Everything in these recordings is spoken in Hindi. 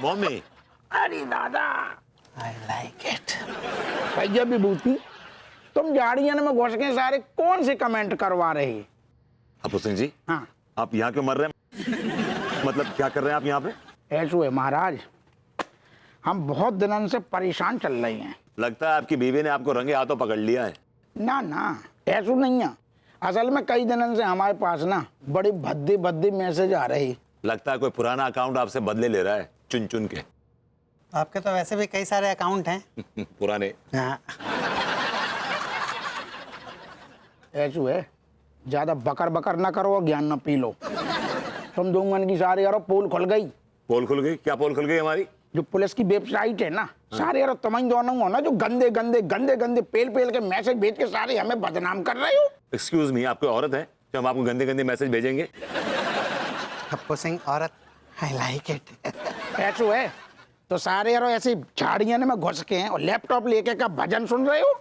मम्मी। अरे दादा, आई लाइक इट। भैया विभूति, तुम झाड़ियां में घुस के सारे कौन से कमेंट करवा रहे? अप्पू सिंह जी, हाँ, आप यहाँ क्यों मर रहे हैं? मतलब क्या कर रहे हैं आप यहाँ पे? ऐसो है महाराज, हम बहुत दिनों से परेशान चल रहे हैं। लगता है आपकी बीवी ने आपको रंगे हाथों पकड़ लिया है। ना ना, ऐसो नहीं है। असल में कई दिनों से हमारे पास ना बड़े भद्दे भद्दे मैसेज आ रहे। लगता है कोई पुराना अकाउंट आपसे बदले ले रहा है, चुन चुन के। आपके तो वैसे भी कई सारे अकाउंट हैं। पुराने। हाँ। ऐसो है, ज्यादा बकर बकर ना करो और ज्ञान न पी लो। तुम दोनों की सारे यारो पोल खुल गई। पोल खुल गई? क्या पोल खुल गई हमारी? जो पुलिस की वेबसाइट है ना, सारे यारो तुम ही दोनों हो ना जो गंदे गंदे गंदे गंदे पेल पेल के मैसेज भेज के सारे हमें बदनाम कर रहे हो। एक्सक्यूज मी, आप कोई औरत है जो हम आपको गंदे गंदे मैसेज भेजेंगे? अप्पू सिंह औरत, आई लाइक इट। ऐसो है तो सारे यारो ऐसे झाड़ियां में घुस के हैं और लैपटॉप लेके का भजन सुन रहे हो।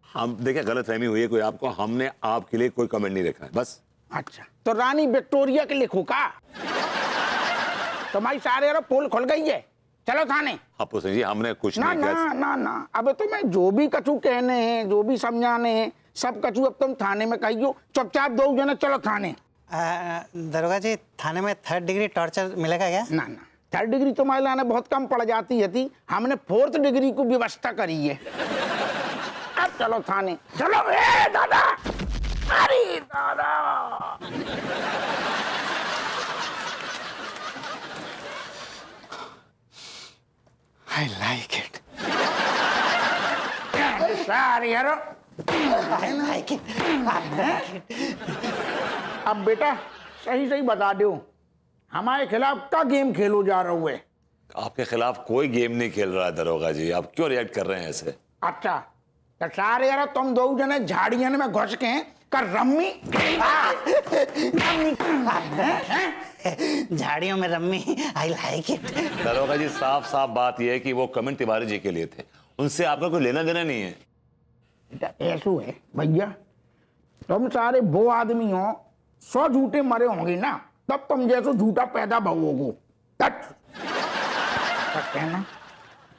हम देखिए, गलत फहमी हुई है कोई आपको, हमने आपके लिए कोई कमेंट नहीं रखा है बस। अच्छा, तो रानी विक्टोरिया के लिखो का? तुम्हारी सारे यारो पोल खुल गई है, चलो थाने। अप्पू सिंह जी, हमने कुछ ना नहीं ना किया। ना ना, अब तुम्हें जो भी कछु कहने हैं, जो भी समझाने हैं, सब कछु अब तुम थाने में कहियो। चुपचाप दो जने चलो थाने। दरोगा जी, थाने में 3rd डिग्री टॉर्चर मिलेगा क्या? ना ना, 3rd डिग्री तुम्हारे लाने बहुत कम पड़ जाती है। हमने 4th डिग्री को व्यवस्था करी है। अब चलो थाने, चलो। ए दादा, अरे दादा, आई लाइक इट। सारे यारो, आई लाइक इट। अब बेटा सही सही बता दो, हमारे खिलाफ क्या गेम खेलो जा रहे हुए? आपके खिलाफ कोई गेम नहीं खेल रहा है दरोगा जी, आप क्यों रिएक्ट कर रहे हैं ऐसे? अच्छा, तो सारे यारो तुम दो जने झाड़ियां में घुस के कर रम्मी झाड़ियों में रम्मी, आई लाइक इट। दरोगा जी, साफ साफ बात यह है कि वो कमेंट तिवारी जी के लिए थे, उनसे आपका कोई लेना देना नहीं है। ऐसो है भैया, तुम सारे वो आदमी हो 100 झूठे मरे होंगे ना, तब तुम जैसो झूठा पैदा भवोगो। कहना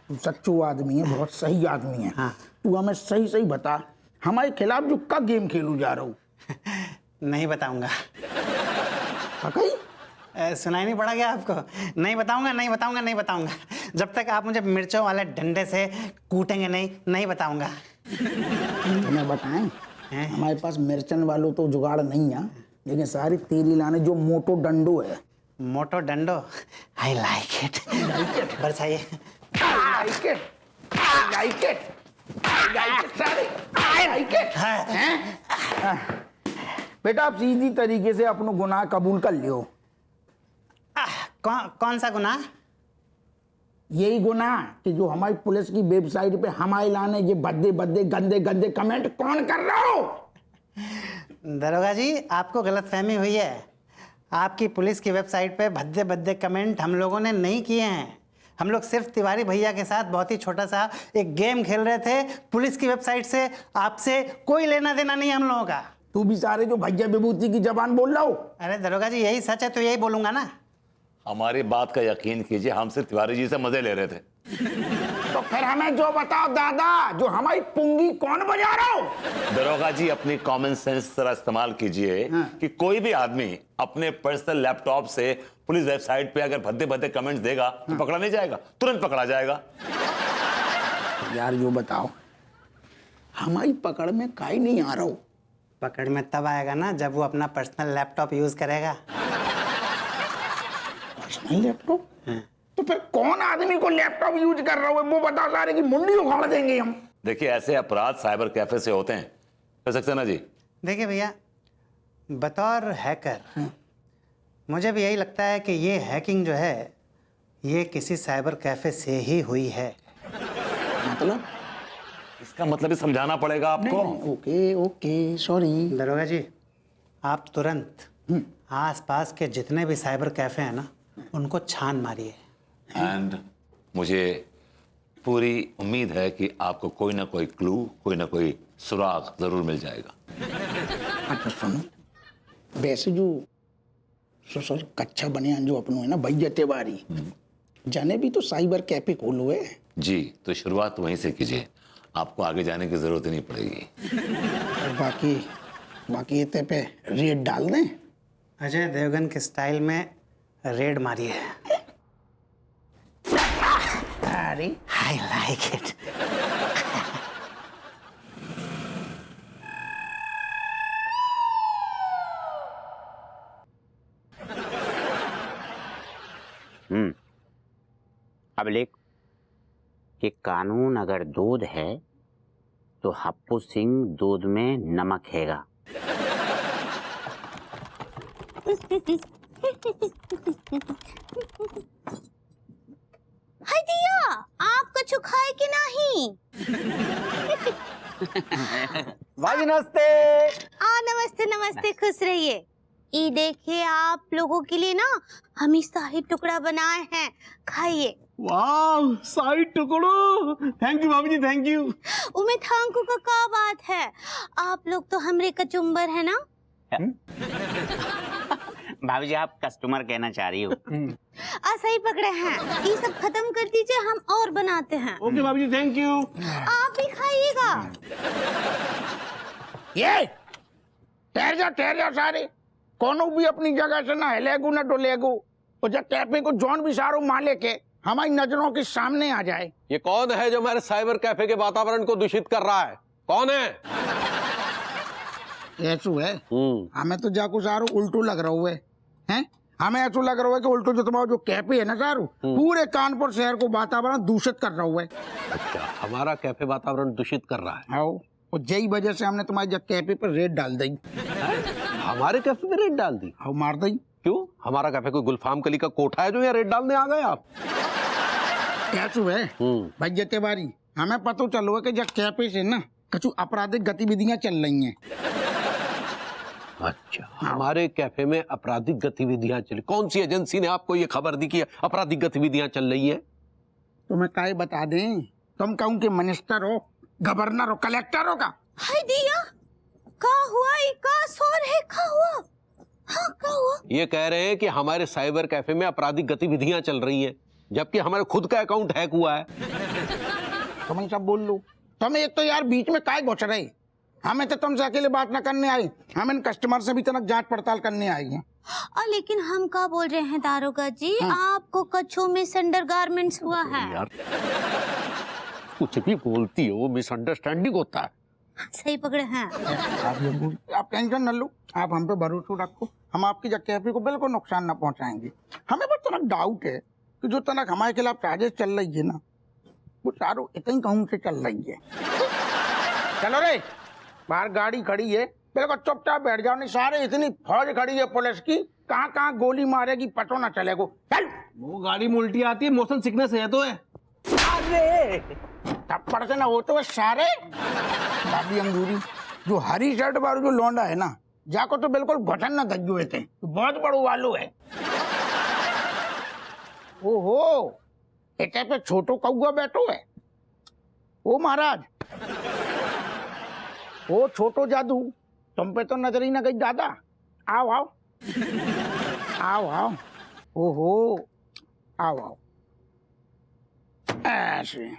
तू सच्चू आदमी है, बहुत सही आदमी है। हाँ। तू हमें सही सही बता, हमारे खिलाफ जो का गेम खेलू जा रहा हूँ? नहीं बताऊंगा। कहीं सुनाई नहीं पड़ा क्या आपको? नहीं बताऊंगा, नहीं बताऊंगा, नहीं बताऊंगा। जब तक आप मुझे मिर्चों वाले डंडे से कूटेंगे नहीं, नहीं बताऊंगा। तुम्हें बताएं, हमारे पास मिर्चन वालों तो जुगाड़ नहीं है, लेकिन सारी तेरी लाने जो मोटो डंडो है। मोटो डंडो, आई लाइक इट। बरसाइए। like it, like it, like it, सारे, like it, हैं? बेटा आप सीधी तरीके से अपना गुनाह कबूल कर लियो। कौन सा गुनाह? यही गुनाह कि जो हमारी पुलिस की वेबसाइट पे हमारे लाने ये बद्दे बद्दे गंदे गंदे कमेंट कौन कर रहा हो? दरोगा जी, आपको गलतफहमी हुई है। आपकी पुलिस की वेबसाइट पे भद्दे भद्दे कमेंट हम लोगों ने नहीं किए हैं। हम लोग सिर्फ तिवारी भैया के साथ बहुत ही छोटा सा एक गेम खेल रहे थे। पुलिस की वेबसाइट से आपसे कोई लेना देना नहीं हम लोगों का। तू भी सारे जो भैया विभूति की जबान बोल रहा हो। अरे दरोगा जी, यही सच है तो यही बोलूंगा ना। हमारी बात का यकीन कीजिए, हम सिर्फ तिवारी जी से मजे ले रहे थे। तो फिर हमें जो बताओ दादा, जो हमारी पुंगी कौन बजा रहा हो? दरोगा जी, अपनी कॉमन सेंस जरा इस्तेमाल कीजिए। कि कोई भी आदमी अपने पर्सनल लैपटॉप से पुलिस वेबसाइट पे अगर भद्दे भद्दे कमेंट्स देगा तो पकड़ा नहीं जाएगा, तुरंत पकड़ा जाएगा। यार जो बताओ, हमारी पकड़ में काई नहीं आ रहा हो। पकड़ में तब आएगा ना जब वो अपना पर्सनल लैपटॉप यूज करेगा। Personal laptop? तो फिर कौन आदमी को लैपटॉप यूज कर रहा हो वो बताओ, सारे की मुंडी उखाड़ देंगे हम। देखिए, ऐसे अपराध साइबर कैफे से होते हैं, कर सकते ना जी? देखिए भैया, बतौर हैकर मुझे भी यही लगता है कि ये हैकिंग जो है ये किसी साइबर कैफे से ही हुई है। मतलब? इसका मतलब ही समझाना पड़ेगा आपको। Okay okay, sorry. दरोगा जी, आप तुरंत आसपास के जितने भी साइबर कैफे हैं ना, उनको छान मारिए। एंड मुझे पूरी उम्मीद है कि आपको कोई ना कोई क्लू, कोई ना कोई सुराग जरूर मिल जाएगा। अच्छा सुनो, वैसे जो ससुर कच्चा बनियान जो अपनों है ना भैया तिवारी, जाने भी तो साइबर कैफे खोलो है। जी, तो शुरुआत वहीं से कीजिए, आपको आगे जाने की जरूरत ही नहीं पड़ेगी। और बाकी इतने पे रेड डाल दें। अजय देवगन के स्टाइल में रेड मारिए। अरे आई लाइक इट। अब लिख कि कानून अगर दूध है तो हप्पू सिंह दूध में नमक हैगा। हाय दिया, आप कछु खाए कि नहीं? भाई नमस्ते। नमस्ते नमस्ते, खुश रहिए। ये देखिए, आप लोगों के लिए ना हम ही शाही टुकड़ा बनाए हैं, खाइए। वाह, शाही टुकड़ो। थैंक यू भाभी जी, थैंक यू। उमे थांकू का क्या बात है, आप लोग तो हमरे कचुम्बर है ना। भाभी जी आप कस्टमर कहना चाह रही हो। सही पकड़े हैं, ये सब खत्म कर दीजिए, हम और बनाते हैं। ओके भाभी जी, थैंक यू। आप भी खाइएगा। ये ठहर जा सारे, कोनो भी अपनी जगह से ना हिलेगू ना डोलेगू। और जब कैफे को जौन भी सारो मालिक है हमारी नजरों के सामने आ जाए। ये कौन है जो हमारे साइबर कैफे के वातावरण को दूषित कर रहा है? कौन है? ऐसू है, हमें तो जाकू सारो उल्टू लग रहा है। हमें ऐसा लग रहा है कि उल्टू जो तुम्हारा जो कैफे है ना सारू, पूरे कानपुर शहर को वातावरण दूषित कर रहा है। अच्छा, हमारा कैफे वातावरण दूषित कर रहा है। आओ, और यही वजह से हमने तुम्हारे जब कैफे पर रेड डाल दी। हमारे कैफे में रेड डाल दी? आओ मार दी। क्यों? हमारा कैफे कोई गुलफाम कली का कोठा है जो यहाँ रेड डालने आ गए आप? कैसू है भाई जतेवारी, हमें पता चलो है कि जब कैफे से ना कुछ आपराधिक गतिविधियां चल रही हैं। अच्छा, हमारे कैफे में आपराधिक गतिविधियां चली? कौन सी एजेंसी ने आपको ये खबर दी कि आपराधिक गतिविधियां चल रही है? तो मैं काय बता दें, तुम कहूँ कि मिनिस्टर हो, गवर्नर हो, कलेक्टर हो का। हाय दिया, का हुआ? का शोर है? का हुआ? हाँ, का हुआ? ये कह रहे हैं कि हमारे साइबर कैफे में आपराधिक गतिविधियां चल रही हैं, जबकि हमारे खुद का अकाउंट हैक हुआ है। तुम सब बोल लो। तुम एक तो यार बीच में काय घुस रहे, हमें तो तुमसे अकेले बात न करने आई, हम इन कस्टमर से भी तनक जांच पड़ताल करने आई हैं। लेकिन हम क्या बोल रहे हैं दारोगा जी, आपको कच्छों में अंडरगारमेंट्स हुआ है। यार कुछ भी बोलती है, वो मिसअंडरस्टैंडिंग होता है। सही पकड़े हैं। आप टेंशन न लो, आप हम पे भरोसा रखो, हम आपकी जब कैफे को बिल्कुल नुकसान न पहुंचाएंगे। हमें बस तनक डाउट है कि जो तनक हमारे खिलाफ साजिश चल रही है ना, वो सारो इतनी कहूँ से चल रही है। चलो रे, बाहर गाड़ी खड़ी है, बिल्कुल चुपचाप बैठ जाओ, नहीं सारे इतनी फौज खड़ी है पुलिस की, कहाँ कहाँ गोली मारेगी पतो ना चलेगो। चल। वो गाड़ी में उल्टी आती है, मोशन सिकनेस है तो है। अरे थप्पड़ से ना हो तो सारे। भाभी अंगूरी, जो हरी शर्ट वालों जो लौंडा है ना, जाको तो बिल्कुल घटन न दग हुए थे, तो बहुत बड़ो वालू है। ओहो, इतने पे छोटो कौआ बैठो है। ओ महाराज, ओ छोटो जादू, तुम पे तो नजर ही न गई दादा। आओ आओ आओ आओ, ओहो आओ आओ, ऐसे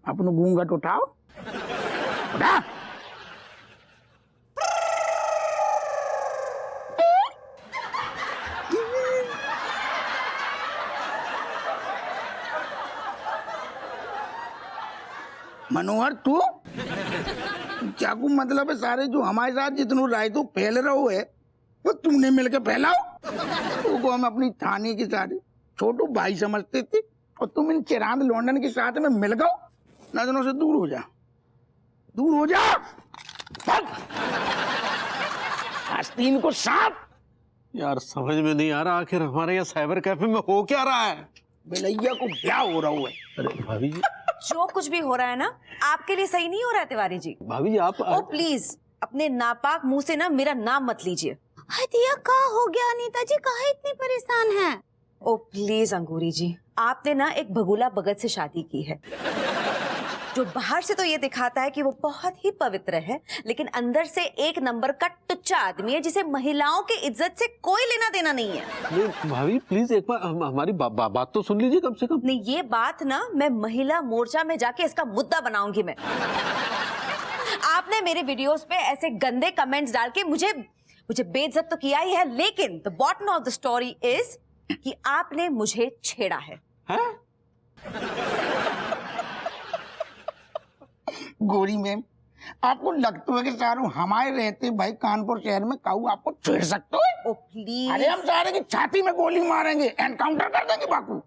अपना घूंघट उठाओ, उठा। मनोहर तू क्या को मतलब है, सारे जो हमारे साथ जितनों राय तो फैल रहो है वो तूने मिलकर फैलाओ। वो हम अपनी थाने के सारे छोटू भाई समझते थे, और तुम इन चिरांद लॉन्डन के साथ में मिल गओ। नजरों से दूर हो जा, दूर हो जा। आस्तीन को सांप। यार समझ में नहीं आ रहा, आखिर हमारे यहाँ साइबर कैफे में हो क्या रहा है? बिलैया को क्या हो रहा है? अरे भाभी जी, जो कुछ भी हो रहा है ना, आपके लिए सही नहीं हो रहा है तिवारी जी। भाभी जी आप ओ प्लीज अपने नापाक मुंह से ना मेरा नाम मत लीजिए। दिया, का हो गया अनीता जी, काहे इतनी परेशान हैं? ओ प्लीज अंगूरी जी, आपने ना एक भगुला भगत से शादी की है। जो बाहर से तो ये दिखाता है कि वो बहुत ही पवित्र है, लेकिन अंदर से एक नंबर का टुच्चा आदमी है जिसे महिलाओं की इज्जत से कोई लेना देना नहीं है। नहीं भाभी प्लीज एक बार हमारी बात तो सुन लीजिए कम से कम। नहीं, ये बात ना मैं महिला मोर्चा में जाके इसका मुद्दा बनाऊंगी मैं। आपने मेरे वीडियोस पे ऐसे गंदे कमेंट्स डाल के मुझे बेइज्जत तो किया ही है, लेकिन the bottom of the story is कि आपने मुझे छेड़ा है। हैं? गोरी मैम, आपको लगता है कि सारू हमारे रहते भाई कानपुर शहर में काऊ आपको छेड़ सकते हो? ओ प्लीज। अरे हम सारे की छाती में गोली मारेंगे, एनकाउंटर कर देंगे बाकू।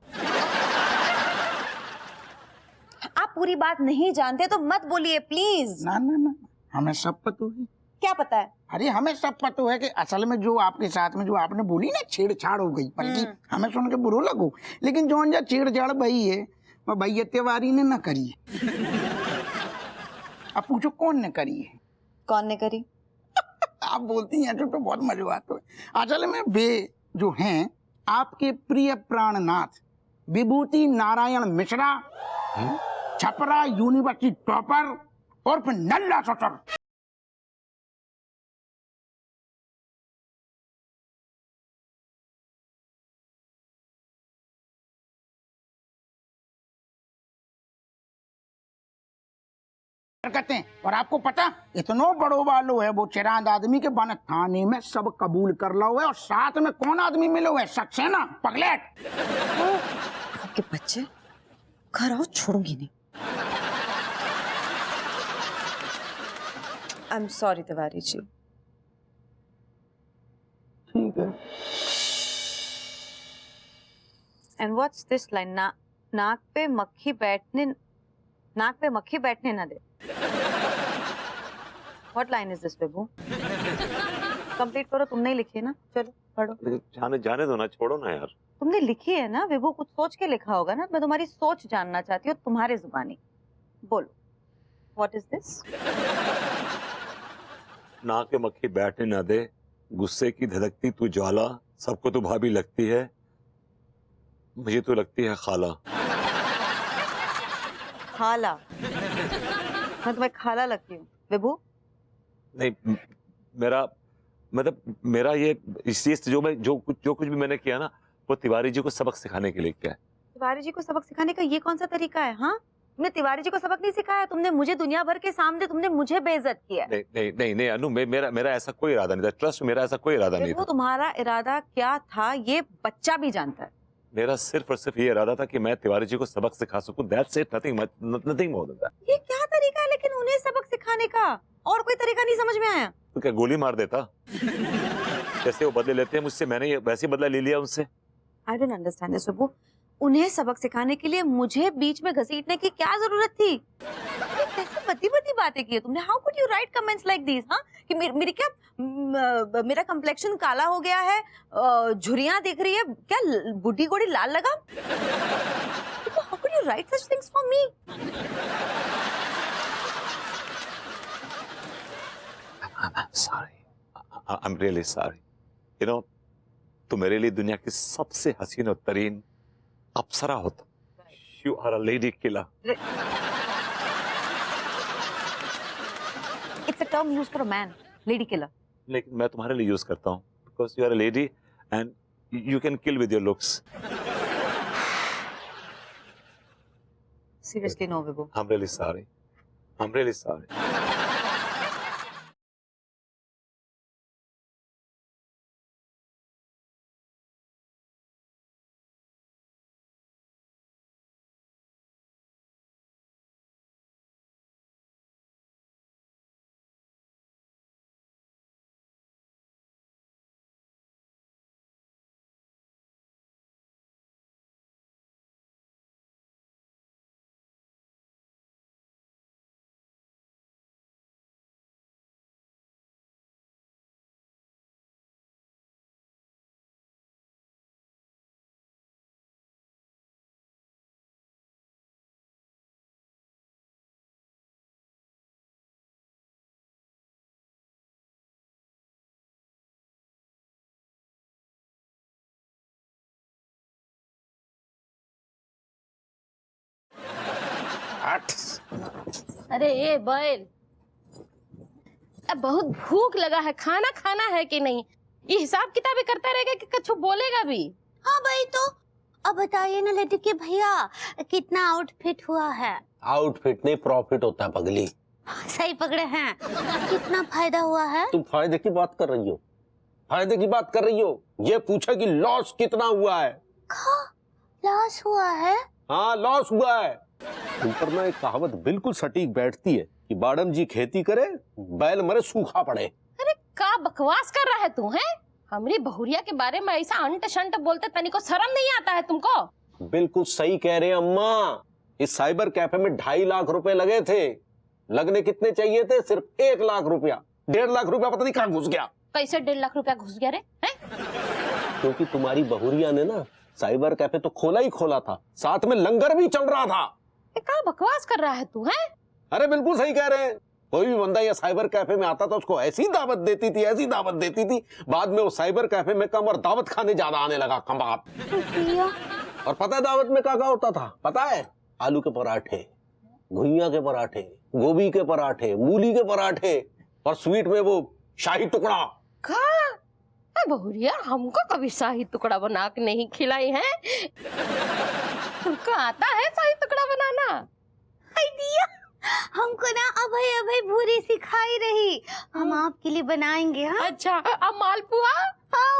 आप पूरी बात नहीं जानते तो मत बोलिए प्लीज। ना ना ना, हमें सब पता है। क्या पता है? अरे हमें सब पता है कि असल में जो आपके साथ में जो आपने बोली ना छेड़छाड़ हो गई, बल्कि हमें सुन के बुरा लगो, लेकिन जो जा छेड़छाड़ भई है वो भैया तिवारी ने ना करी है। अब पूछो कौन ने करी है? कौन ने करी? आप बोलती हैं तो बहुत मजा आता है। असल में वे जो हैं आपके प्रिय प्राणनाथ विभूति नारायण मिश्रा, छपरा यूनिवर्सिटी टॉपर और फिर नल्ला ससर। करते हैं। और आपको पता इतनो बड़ो वालो है वो चिरांद आदमी के बन थाने में सब कबूल कर लो है, और साथ में कौन आदमी मिलो है? सक्सेना पगलेट। आपके बच्चे घर आओ, छोड़ूंगी नहीं। I am sorry Tiwari ji. ठीक है। And what's this line? नाक पे मक्खी बैठने ना दे। What line is this Vibhu? Complete करो, तुमने ही लिखी है ना? चलो पढ़ो। जाने दो ना, छोड़ो ना यार। तुमने लिखी है ना विभू, कुछ सोच के लिखा होगा ना। मैं तुम्हारी सोच जानना चाहती हूँ, तुम्हारे जुबानी। बोलो, व्हाट इज दिस? नाक पे मक्खी बैठने ना दे, गुस्से की धधकती तू ज्वाला, सबको तो भाभी लगती है, मुझे तो लगती है खाला। खाला? मैं तुम्हें खाला लगती हूँ विभू? नहीं, मेरा ये इस चीज जो कुछ भी मैंने किया ना, वो तिवारी जी को सबक सिखाने के लिए किया है। तिवारी जी को सबक सिखाने का ये कौन सा तरीका है? हाँ, तुमने तिवारी जी को सबक नहीं सिखाया, तुमने मुझे दुनिया भर के सामने तुमने मुझे बेइज्जत किया। नहीं नहीं नहीं नहीं अनु, मेरा ऐसा कोई इरादा नहीं था। ट्रस्ट, मेरा ऐसा कोई इरादा नहीं था। तुम्हारा इरादा क्या था ये बच्चा भी जानता है। मेरा सिर्फ और सिर्फ ये इरादा था कि मैं तिवारी जी को सबक सिखा सकूं। That's it, nothing more than that. ये क्या तरीका है लेकिन उन्हें सबक सिखाने का? और कोई तरीका नहीं समझ में आया? तो क्या गोली मार देता? जैसे वो बदले लेते हैं मुझसे, मैंने वैसे बदला ले लिया उनसे। आई डोंट अंडरस्टैंड दिस विभू। उन्हें सबक सिखाने के लिए मुझे बीच में घसीटने की क्या जरूरत थी? ये कैसी बदी बातें की है तुमने? How could you right comments like this? हाँ, कि मेरी क्या मेरा कंप्लेक्शन काला हो गया है, झुर्रियां दिख रही है क्या, बुढ़ी घोड़ी लाल लगा? How could you right such things for me? I'm sorry. I'm really sorry. You know, तो मेरे लिए दुनिया की सबसे हसीन और तरीन अप्सरा हो तुम। You are a lady killer. It's a term used for a man, lady killer. लेकिन मैं तुम्हारे लिए यूज करता हूँ because you are a lady and you can kill with your looks. Seriously, no, Vibhu. I'm really sorry. I'm really sorry. अरे ये बैल, अब बहुत भूख लगा है, खाना खाना है कि नहीं? ये हिसाब किताबें करता रहेगा कि कुछ बोलेगा भी? हाँ भाई, तो अब बताइए ना लड्डू के भैया, कितना आउटफिट हुआ है? आउटफिट नहीं, प्रॉफिट होता है पगली। सही पकड़े हैं। कितना फायदा हुआ है? तुम फायदे की बात कर रही हो, फायदे की बात कर रही हो? ये पूछा कि लॉस कितना हुआ है। लॉस हुआ है? हाँ, लॉस हुआ है। तुम पर ना एक कहावत बिल्कुल सटीक बैठती है कि बाड़म जी खेती करे, बैल मरे सूखा पड़े। अरे का बकवास कर रहा है तू, है? हमारी बहुरिया के बारे में ऐसा अंट शंट बोलते, तनिको शर्म नहीं आता है तुमको? बिल्कुल सही कह रहे हैं अम्मा। इस साइबर कैफे में 2.5 लाख रुपए लगे थे। लगने कितने चाहिए थे? सिर्फ 1 लाख रुपया। 1.5 लाख रुपया पता नहीं कहाँ घुस गया। कैसे 1.5 लाख रुपया घुस गया रे? क्योंकि तुम्हारी बहुरिया ने ना साइबर कैफे तो खोला ही खोला था, साथ में लंगर भी चल रहा था। क्या बकवास कर रहा है तू, है? अरे बिल्कुल सही कह रहे हैं। कोई भी बंदा ये साइबर कैफे में आता था, उसको ऐसी दावत देती थी, ऐसी दावत देती थी, बाद में वो साइबर कैफे में कम और दावत खाने ज्यादा आने लगा, कम बात। और पता है दावत में क्या होता था? पता है? आलू के पराठे, घुइया के पराठे, गोभी के पराठे, मूली के पराठे, और स्वीट में वो शाही टुकड़ा। बहुरिया, हमको कभी शाही टुकड़ा बना के नहीं खिलाई है। तुमको आता है शाही टुकड़ा बनाना? दिया, हमको ना अभय भूरी सिखाई रही, हम आपके लिए बनाएंगे। हाँ? अच्छा, अब मालपुआ?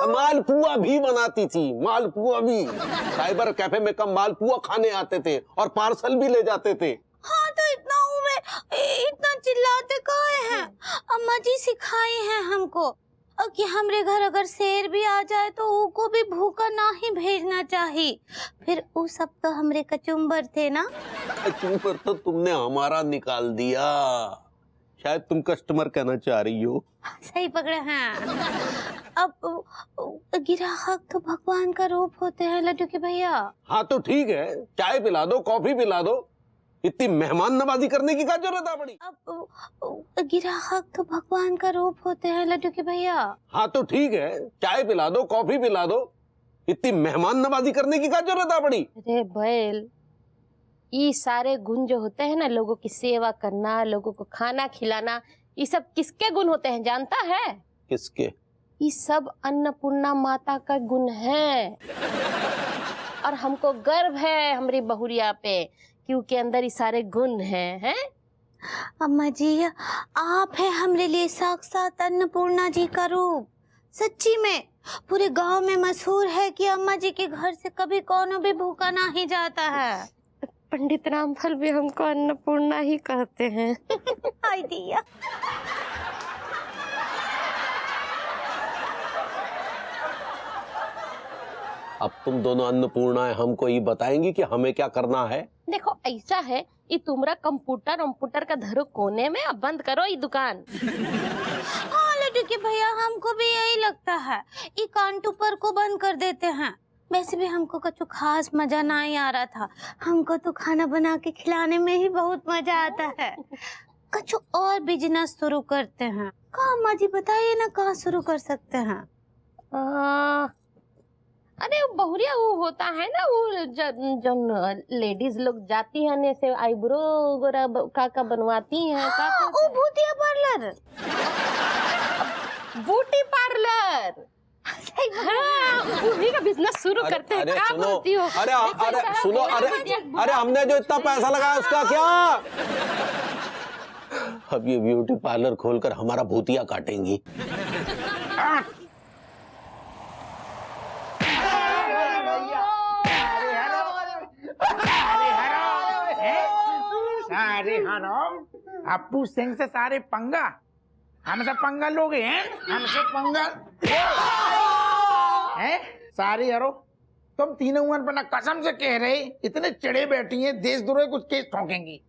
मालपुआ भी बनाती थी, मालपुआ भी। साइबर कैफे में कम मालपुआ खाने आते थे और पार्सल भी ले जाते थे। हाँ, तो इतना चिल्लाते काहे हैं? अम्मा जी सिखाई हैं हमको कि हमरे घर अगर शेर भी आ जाए तो उनको भी भूखा ना ही भेजना चाहिए। फिर वो सब तो हमरे कचुम्बर थे ना। कचुम्बर तो तुमने हमारा निकाल दिया। शायद तुम कस्टमर कहना चाह रही हो। सही पकड़े हैं। अब ग्राहक तो भगवान का रूप होते हैं लड्डू के भैया। हाँ तो ठीक है, चाय पिला दो, कॉफी पिला दो, इतनी मेहमान नवाजी करने की क्या जरूरत है बड़ी? अब ग्राहक तो भगवान का रूप होते हैं लड्डू के भैया। हाँ तो ठीक है, चाय पिला दो, कॉफी पिला दो, इतनी मेहमान नवाजी करने की क्या जरूरत है बड़ी? अरे बैल, ये सारे गुण जो होते हैं ना, लोगों की सेवा करना, लोगों को खाना खिलाना, ये सब किसके गुण होते हैं जानता है? किसके? ये सब अन्नपूर्णा माता का गुण है। और हमको गर्व है हमारी बहुरिया पे, क्योंकि अंदर ये सारे गुण हैं। अम्मा जी, आप है हमरे लिए साक्षात अन्नपूर्णा जी का रूप। सच्ची में पूरे गांव में मशहूर है कि अम्मा जी के घर से कभी कौनो भी भूखा नहीं जाता है। पंडित रामफल भी हमको अन्नपूर्णा ही कहते हैं। हाय दिया। अब तुम दोनों अन्नपूर्णा हमको ये बताएंगी कि हमें क्या करना है? देखो ऐसा है, ये तुम्हारा कंप्यूटर का धरो कोने में, अब बंद करो ये दुकान। हाँ लड्डू के भैया, हमको भी यही लगता है, ये कांटू पर को बंद कर देते हैं। वैसे भी हमको कुछ खास मजा नहीं आ रहा था, हमको तो खाना बना के खिलाने में ही बहुत मजा आता है। कुछ और बिजनेस शुरू करते हैं। कहाँ अम्मा जी बताइए ना, कहाँ शुरू कर सकते हैं? अरे बहुरिया वो होता है ना, वो जब लेडीज लोग जाती हैं ने से आईब्रो वगैरह का बनवाती हैं। हाँ, वो भूतिया पार्लर, ब्यूटी पार्लर। हाँ, उन्हीं का बिजनेस शुरू करते हैं। क्या बोलती हो? अरे सुनो, अरे हमने जो इतना पैसा लगाया उसका क्या? अब ये ब्यूटी पार्लर खोलकर हमारा भूतिया काटेंगी। सारे हरो अप्पू सिंह से सारे पंगा, हमसे पंगा लोगे हैं? हमसे पंगा हैं? सारे हरो तुम तीनों पर ना कसम से कह रहे, इतने चिड़े बैठी हैं, देशद्रोह कुछ केस ठोकेंगी।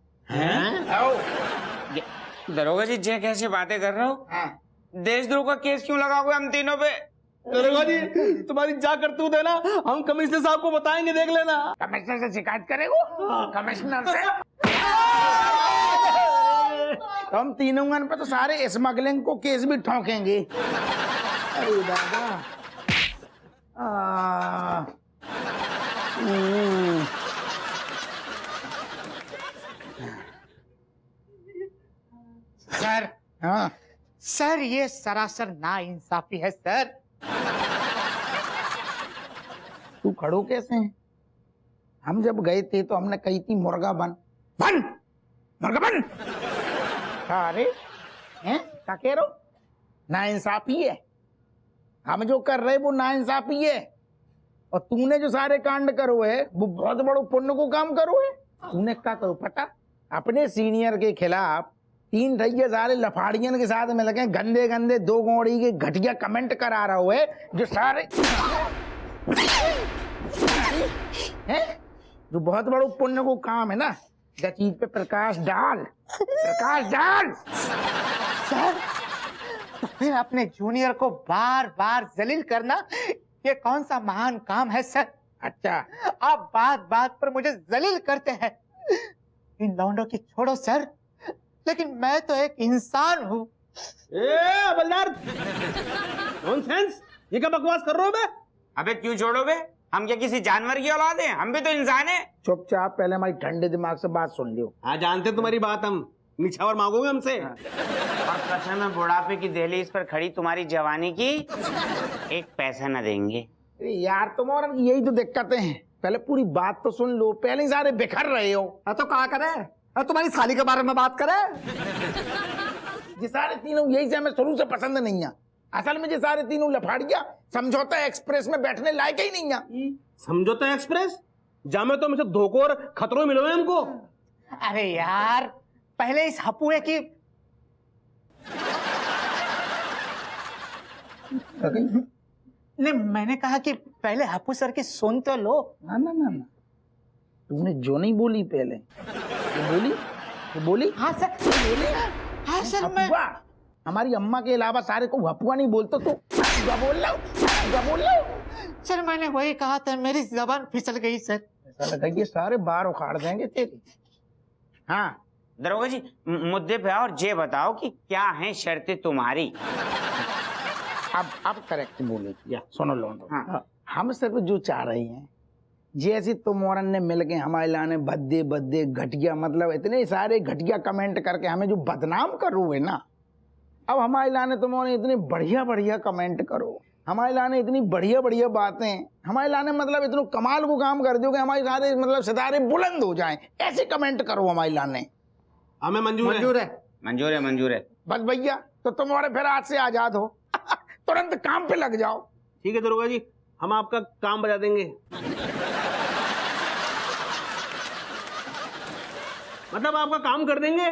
दरोगा जी जे कैसी बातें कर रहे हो? देशद्रोह का केस क्यों लगाओगे हम तीनों पे? दरोगा जी, तुम्हारी जा करतूत है ना, हम कमिश्नर साहब को बताएंगे, देख लेना। कमिश्नर से शिकायत करेगो? कमिश्नर से? तुम तीनों पे तो सारे स्मगलिंग को केस भी ठोकेंगे। अरे दादा, सर ये सरासर नाइंसाफी है सर। तू खड़ो कैसे है? हम जब गए थे तो हमने कही थी मुर्गा बन बन, मुर्गा बन। अरे हैं क्या कह रहे हो? नाइंसाफी है। हम जो कर रहे वो नाइंसाफी है, और तूने जो सारे कांड करो है वो बहुत बड़ो पुण्य को काम करो है। तूने क्या करो पता? अपने सीनियर के खिलाफ 3 ढैया सारे लफाड़ियन के साथ मिल गए, गंदे गंदे 2 गौड़ी के घटिया कमेंट करा रहा है, जो सारे हैं, जो बहुत बड़ो पुण्य को काम है ना, इस चीज पे प्रकाश डाल, प्रकाश डाल। सर तो फिर अपने जूनियर को बार बार जलील करना ये कौन सा महान काम है सर? अच्छा, आप बात बात पर मुझे जलील करते हैं। इन लौंडों की छोड़ो सर, लेकिन मैं तो एक इंसान हूँ। हवलदार, नॉनसेंस, ये क्या बकवास कर रहे हो बे? अबे क्यों छोड़ो बे? हम क्या किसी जानवर की औलाद हैं? हम भी तो इंसान हैं। चुपचाप पहले हमारी ठंडे दिमाग से बात सुन लियो। हाँ, जानते तुम्हारी बात, हम निछावर मांगोगे हमसे। और कसम है बुढ़ापे की दहलीज पर खड़ी तुम्हारी जवानी की, एक पैसा न देंगे। अरे यार तुम और यही तो दिक्कतें हैं, पहले पूरी बात तो सुन लो, पहले ही सारे बिखर रहे हो। तो कहा करे, तुम्हारी साली के बारे में बात करे। ये सारे तीनों यही से हमें शुरू से पसंद नहीं है। असल में ये सारे तीनों लफाड़िया समझौता एक्सप्रेस में बैठने लायक ही नहीं है। समझौता एक्सप्रेस जामे तो हमेशा धोखों और खतरों में मिलो हमको। अरे यार पहले इस हपुए की नहीं, मैंने कहा कि पहले हपू सर की सुन तो लो। ना ना ना ना, तुमने जो नहीं बोली पहले, ये बोली। हाँ सर, बोली। हाँ सर, मैं हमारी अम्मा के अलावा सारे को हपुआ नहीं बोलते तो क्या बोल रहा हूँ? सर मैंने वही कहा था, मेरी जबान फिसल गई सर। ऐसा लगा ये सारे बार उखाड़ देंगे तेरी। हाँ दरोगा जी, मुद्दे पे आओ और ये बताओ कि क्या है शर्तें तुम्हारी? अब करेक्ट बोले। या सुनो लो, हाँ। हम सिर्फ जो चाह रहे हैं, जैसे तुम और ने मिल के हमारे लाने भद्दे भद्दे घटिया, मतलब इतने सारे घटिया कमेंट करके हमें जो बदनाम करो है ना, अब हमारे लाने तुमने इतने बढ़िया बढ़िया कमेंट करो, हमारे लाने इतनी बढ़िया बढ़िया बातें, हमारे लाने मतलब इतने कमाल को काम कर दो कि हमारे सारे मतलब सितारे बुलंद हो जाएं, ऐसे कमेंट करो हमारे लाने। हमें मंजूर है। मंजूर है। बस भैया, तो तुम्हारे फिर आज से आजाद हो। तुरंत काम पे लग जाओ। ठीक है दरोगा जी, हम आपका काम बजा देंगे। मतलब आपका काम कर देंगे।